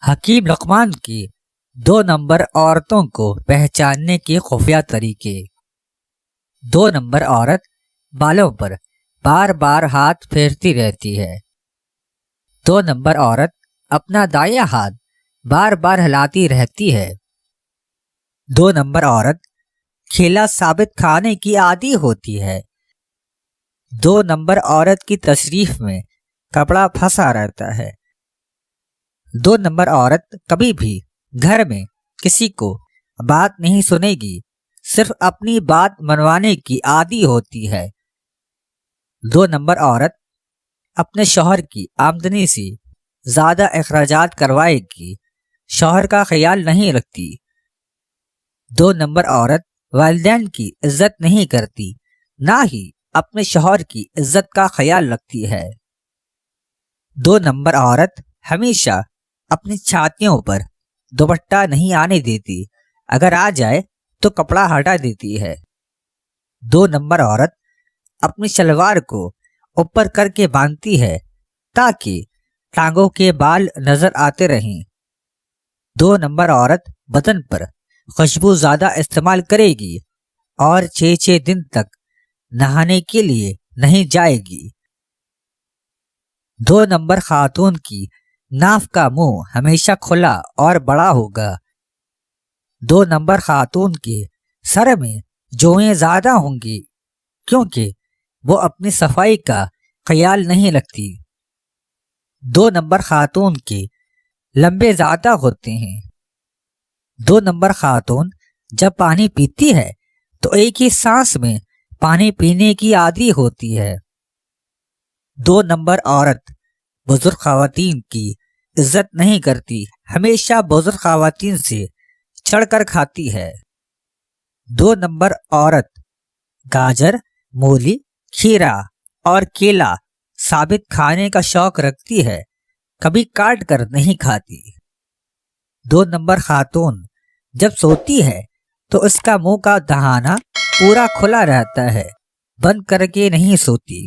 حکیم لقمان کی 2 نمبر عورتوں کو پہچاننے کے خفیہ طریقے۔ 2 نمبر عورت بالوں پر بار بار ہاتھ پھیرتی رہتی ہے۔ 2 نمبر عورت اپنا دایاں ہاتھ بار بار ہلاتی رہتی ہے۔ 2 نمبر عورت کھیلا ثابت کھانے کی عادی ہوتی ہے۔ 2 نمبر عورت کی تشریف میں کپڑا پھنسا رہتا ہے۔ 2 نمبر عورت کبھی بھی گھر میں کسی کو بات نہیں سنے گی، صرف اپنی بات منوانے کی عادی ہوتی ہے۔ 2 نمبر عورت اپنے شوہر کی آمدنی سے زیادہ اخراجات کروائے گی، شوہر کا خیال نہیں رکھتی۔ 2 نمبر عورت والدین کی عزت نہیں کرتی، نہ ہی اپنے شوہر کی عزت کا خیال رکھتی ہے۔ 2 نمبر عورت ہمیشہ اپنی چھاتیوں پر دوپٹہ نہیں آنے دیتی، اگر آ جائے تو کپڑا ہٹا دیتی ہے۔ 2 نمبر عورت اپنی شلوار کو اوپر کر کے باندھتی ہے تاکہ ٹانگوں کے بال نظر آتے رہیں۔ 2 نمبر عورت بدن پر خوشبو زیادہ استعمال کرے گی اور 6 دن تک نہانے کے لیے نہیں جائے گی۔ 2 نمبر خاتون کی ناف کا منہ ہمیشہ کھلا اور بڑا ہوگا۔ 2 نمبر خاتون کے سر میں جوئیں زیادہ ہوں گی کیونکہ وہ اپنی صفائی کا خیال نہیں رکھتی۔ 2 نمبر خاتون کے لمبے زیادہ ہوتے ہیں۔ 2 نمبر خاتون جب پانی پیتی ہے تو ایک ہی سانس میں پانی پینے کی عادی ہوتی ہے۔ 2 نمبر عورت بزرگ خواتین کی عزت نہیں کرتی، ہمیشہ بزرگ خواتین سے چڑھ کر کھاتی ہے۔ 2 نمبر عورت گاجر، مولی، کھیرا اور کیلا ثابت کھانے کا شوق رکھتی ہے، کبھی کاٹ کر نہیں کھاتی۔ 2 نمبر خاتون جب سوتی ہے تو اس کا منہ کا دہانہ پورا کھلا رہتا ہے، بند کر کے نہیں سوتی۔